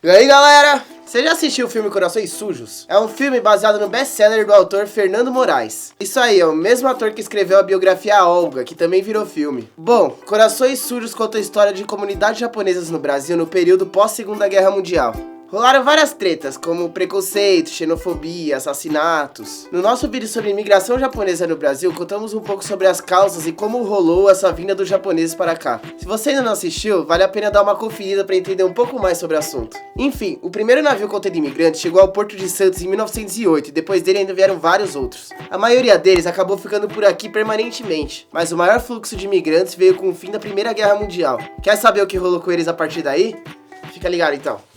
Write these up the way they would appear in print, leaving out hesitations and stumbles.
E aí galera, você já assistiu o filme Corações Sujos? É um filme baseado no best-seller do autor Fernando Moraes. Isso aí, é o mesmo ator que escreveu a biografia Olga, que também virou filme. Bom, Corações Sujos conta a história de comunidades japonesas no Brasil no período pós-Segunda Guerra Mundial. Rolaram várias tretas, como preconceito, xenofobia, assassinatos. No nosso vídeo sobre imigração japonesa no Brasil, contamos um pouco sobre as causas e como rolou essa vinda dos japoneses para cá. Se você ainda não assistiu, vale a pena dar uma conferida para entender um pouco mais sobre o assunto. Enfim, o primeiro navio contendo imigrantes chegou ao Porto de Santos em 1908 e depois dele ainda vieram vários outros. A maioria deles acabou ficando por aqui permanentemente, mas o maior fluxo de imigrantes veio com o fim da Primeira Guerra Mundial. Quer saber o que rolou com eles a partir daí? Fica ligado então.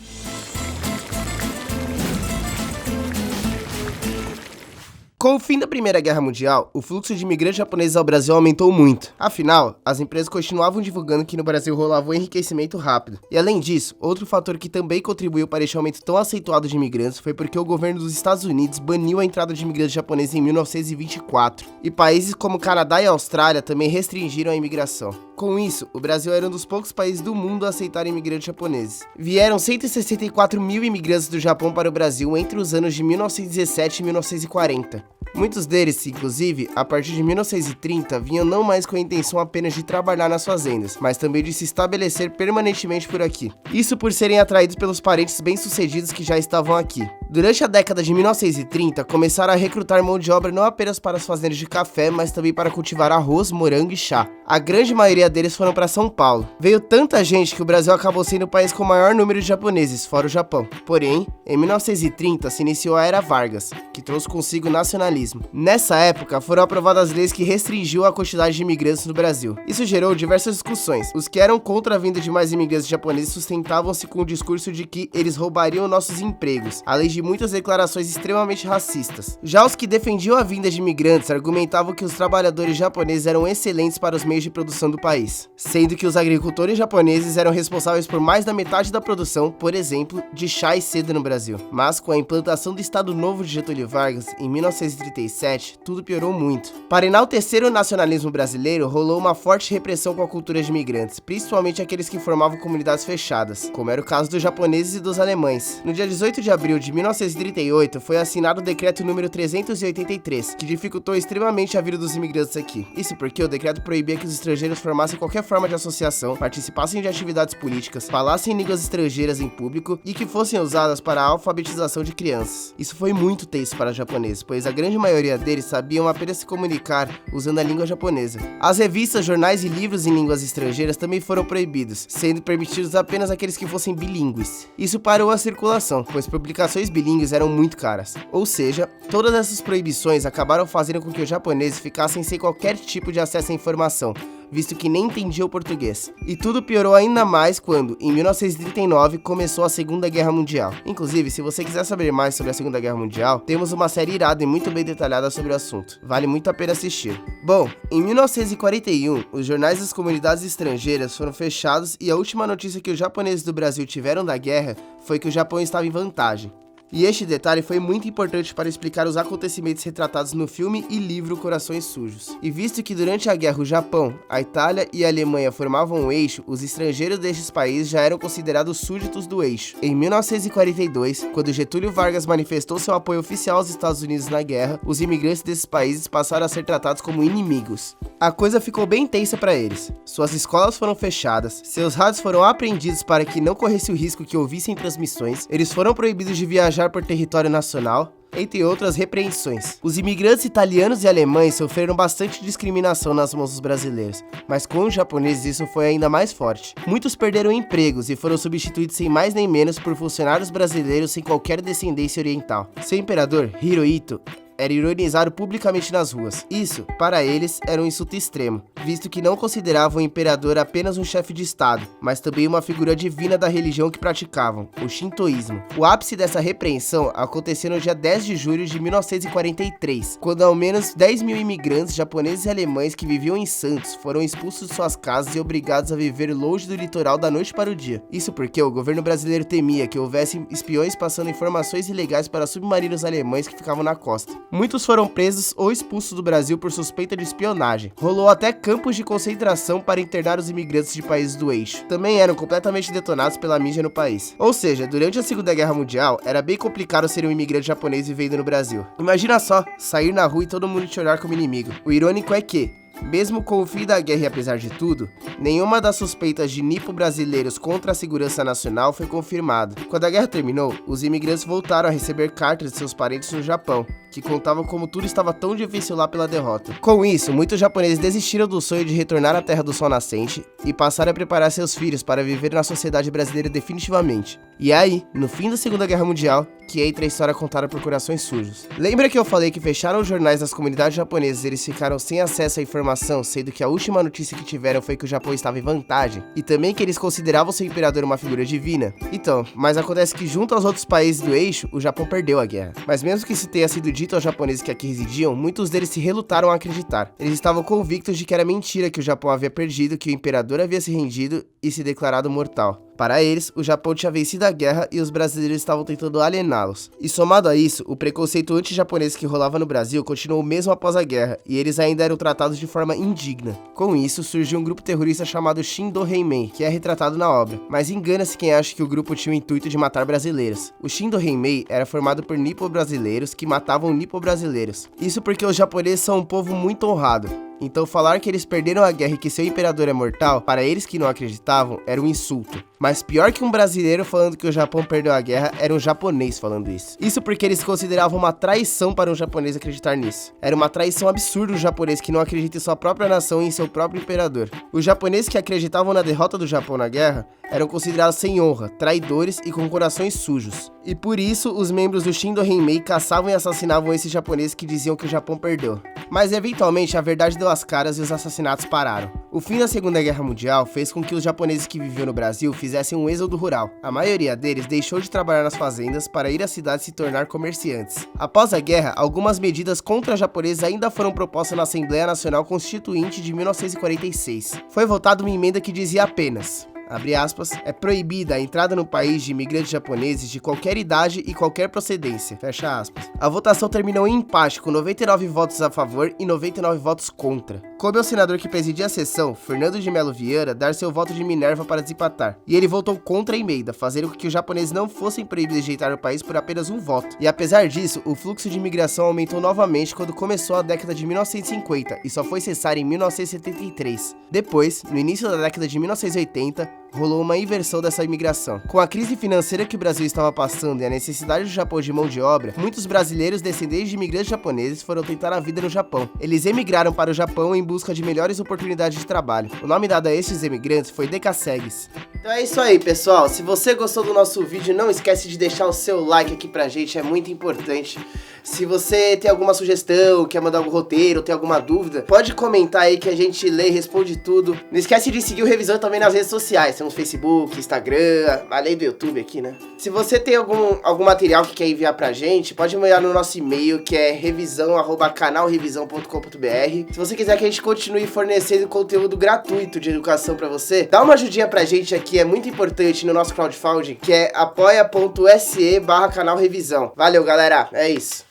Com o fim da Primeira Guerra Mundial, o fluxo de imigrantes japoneses ao Brasil aumentou muito. Afinal, as empresas continuavam divulgando que no Brasil rolava um enriquecimento rápido. E além disso, outro fator que também contribuiu para este aumento tão acentuado de imigrantes foi porque o governo dos Estados Unidos baniu a entrada de imigrantes japoneses em 1924. E países como Canadá e Austrália também restringiram a imigração. Com isso, o Brasil era um dos poucos países do mundo a aceitar imigrantes japoneses. Vieram 164 mil imigrantes do Japão para o Brasil entre os anos de 1917 e 1940. Muitos deles, inclusive, a partir de 1930, vinham não mais com a intenção apenas de trabalhar nas fazendas, mas também de se estabelecer permanentemente por aqui. Isso por serem atraídos pelos parentes bem-sucedidos que já estavam aqui. Durante a década de 1930, começaram a recrutar mão de obra não apenas para as fazendas de café, mas também para cultivar arroz, morango e chá. A grande maioria deles foram para São Paulo. Veio tanta gente que o Brasil acabou sendo o país com o maior número de japoneses, fora o Japão. Porém, em 1930 se iniciou a Era Vargas, que trouxe consigo o nacionalismo. Nessa época, foram aprovadas leis que restringiu a quantidade de imigrantes no Brasil. Isso gerou diversas discussões. Os que eram contra a vinda de mais imigrantes japoneses sustentavam-se com o discurso de que eles roubariam nossos empregos, além de muitas declarações extremamente racistas. Já os que defendiam a vinda de imigrantes argumentavam que os trabalhadores japoneses eram excelentes para os meios de produção do país, sendo que os agricultores japoneses eram responsáveis por mais da metade da produção, por exemplo, de chá e seda no Brasil. Mas com a implantação do Estado Novo de Getúlio Vargas, em 1937, tudo piorou muito. Para enaltecer o nacionalismo brasileiro, rolou uma forte repressão com a cultura de imigrantes, principalmente aqueles que formavam comunidades fechadas, como era o caso dos japoneses e dos alemães. No dia 18 de abril de 1938, foi assinado o decreto número 383, que dificultou extremamente a vida dos imigrantes aqui. Isso porque o decreto proibia que os estrangeiros formassem qualquer forma de associação, participassem de atividades políticas, falassem línguas estrangeiras em público e que fossem usadas para a alfabetização de crianças. Isso foi muito tenso para os japoneses, pois a grande maioria deles sabiam apenas se comunicar usando a língua japonesa. As revistas, jornais e livros em línguas estrangeiras também foram proibidos, sendo permitidos apenas aqueles que fossem bilíngues. Isso parou a circulação, pois publicações bilíngues eram muito caras. Ou seja, todas essas proibições acabaram fazendo com que os japoneses ficassem sem qualquer tipo de acesso à informação, visto que nem entendia o português. E tudo piorou ainda mais quando, em 1939, começou a Segunda Guerra Mundial. Inclusive, se você quiser saber mais sobre a Segunda Guerra Mundial, temos uma série irada e muito bem detalhada sobre o assunto. Vale muito a pena assistir. Bom, em 1941, os jornais das comunidades estrangeiras foram fechados e a última notícia que os japoneses do Brasil tiveram da guerra foi que o Japão estava em vantagem. E este detalhe foi muito importante para explicar os acontecimentos retratados no filme e livro Corações Sujos. E visto que durante a guerra o Japão, a Itália e a Alemanha formavam um eixo, os estrangeiros destes países já eram considerados súditos do eixo. Em 1942, quando Getúlio Vargas manifestou seu apoio oficial aos Estados Unidos na guerra, os imigrantes desses países passaram a ser tratados como inimigos. A coisa ficou bem tensa para eles. Suas escolas foram fechadas, seus rádios foram apreendidos para que não corresse o risco que ouvissem transmissões, eles foram proibidos de viajar por território nacional, entre outras repreensões. Os imigrantes italianos e alemães sofreram bastante discriminação nas mãos dos brasileiros, mas com os japoneses isso foi ainda mais forte. Muitos perderam empregos e foram substituídos sem mais nem menos por funcionários brasileiros sem qualquer descendência oriental. Seu imperador, Hirohito, era ironizado publicamente nas ruas. Isso, para eles, era um insulto extremo, visto que não consideravam o imperador apenas um chefe de estado, mas também uma figura divina da religião que praticavam, o shintoísmo. O ápice dessa repreensão aconteceu no dia 10 de julho de 1943, quando ao menos 10 mil imigrantes japoneses e alemães que viviam em Santos foram expulsos de suas casas e obrigados a viver longe do litoral da noite para o dia. Isso porque o governo brasileiro temia que houvesse espiões passando informações ilegais para submarinos alemães que ficavam na costa. Muitos foram presos ou expulsos do Brasil por suspeita de espionagem. Rolou até campos de concentração para internar os imigrantes de países do eixo. Também eram completamente detonados pela mídia no país. Ou seja, durante a Segunda Guerra Mundial, era bem complicado ser um imigrante japonês vivendo no Brasil. Imagina só, sair na rua e todo mundo te olhar como inimigo. O irônico é que, mesmo com o fim da guerra e apesar de tudo, nenhuma das suspeitas de nipo-brasileiros contra a segurança nacional foi confirmada. Quando a guerra terminou, os imigrantes voltaram a receber cartas de seus parentes no Japão, que contavam como tudo estava tão difícil lá pela derrota. Com isso, muitos japoneses desistiram do sonho de retornar à Terra do Sol Nascente e passaram a preparar seus filhos para viver na sociedade brasileira definitivamente. E é aí, no fim da Segunda Guerra Mundial, que entra a história contada por corações sujos. Lembra que eu falei que fecharam os jornais das comunidades japonesas e eles ficaram sem acesso à informação, sendo que a última notícia que tiveram foi que o Japão estava em vantagem? E também que eles consideravam seu imperador uma figura divina? Então, mas acontece que junto aos outros países do eixo, o Japão perdeu a guerra. Mas mesmo que isso tenha sido dito aos japoneses que aqui residiam, muitos deles se relutaram a acreditar. Eles estavam convictos de que era mentira que o Japão havia perdido, que o imperador havia se rendido e se declarado mortal. Para eles, o Japão tinha vencido a guerra e os brasileiros estavam tentando aliená-los. E somado a isso, o preconceito anti-japonês que rolava no Brasil continuou mesmo após a guerra, e eles ainda eram tratados de forma indigna. Com isso, surgiu um grupo terrorista chamado Shindo Heimei, que é retratado na obra. Mas engana-se quem acha que o grupo tinha o intuito de matar brasileiros. O Shindo Heimei era formado por nipo-brasileiros que matavam nipo-brasileiros. Isso porque os japoneses são um povo muito honrado. Então falar que eles perderam a guerra e que seu imperador é mortal, para eles que não acreditavam, era um insulto. Mas pior que um brasileiro falando que o Japão perdeu a guerra, era um japonês falando isso. Isso porque eles consideravam uma traição para um japonês acreditar nisso. Era uma traição absurda um japonês que não acredita em sua própria nação e em seu próprio imperador. Os japoneses que acreditavam na derrota do Japão na guerra eram considerados sem honra, traidores e com corações sujos. E por isso, os membros do Shindo Heimei caçavam e assassinavam esses japoneses que diziam que o Japão perdeu. Mas eventualmente a verdade deu as caras e os assassinatos pararam. O fim da Segunda Guerra Mundial fez com que os japoneses que viviam no Brasil fizessem um êxodo rural. A maioria deles deixou de trabalhar nas fazendas para ir à cidade se tornar comerciantes. Após a guerra, algumas medidas contra japoneses ainda foram propostas na Assembleia Nacional Constituinte de 1946. Foi votada uma emenda que dizia apenas: abre aspas, é proibida a entrada no país de imigrantes japoneses de qualquer idade e qualquer procedência, fecha aspas. A votação terminou em empate, com 99 votos a favor e 99 votos contra. Coube ao senador que presidia a sessão, Fernando de Melo Vieira, dar seu voto de Minerva para desempatar. E ele votou contra a emenda, fazendo com que os japoneses não fossem proibidos de entrar no país por apenas um voto. E apesar disso, o fluxo de imigração aumentou novamente quando começou a década de 1950 e só foi cessar em 1973. Depois, no início da década de 1980, rolou uma inversão dessa imigração. Com a crise financeira que o Brasil estava passando e a necessidade do Japão de mão de obra, muitos brasileiros descendentes de imigrantes japoneses foram tentar a vida no Japão. Eles emigraram para o Japão em busca de melhores oportunidades de trabalho. O nome dado a estes imigrantes foi Decassegues. Então é isso aí, pessoal. Se você gostou do nosso vídeo, não esquece de deixar o seu like aqui pra gente, é muito importante. Se você tem alguma sugestão, quer mandar algum roteiro, tem alguma dúvida, pode comentar aí que a gente lê e responde tudo. Não esquece de seguir o Revisão também nas redes sociais, temos Facebook, Instagram, além do YouTube aqui, né? Se você tem algum material que quer enviar pra gente, pode enviar no nosso e-mail, que é revisão@canalrevisão.com.br. Se você quiser que a gente continue fornecendo conteúdo gratuito de educação pra você, dá uma ajudinha pra gente aqui, é muito importante no nosso crowdfunding, que é apoia.se/canalrevisão. Valeu, galera, é isso.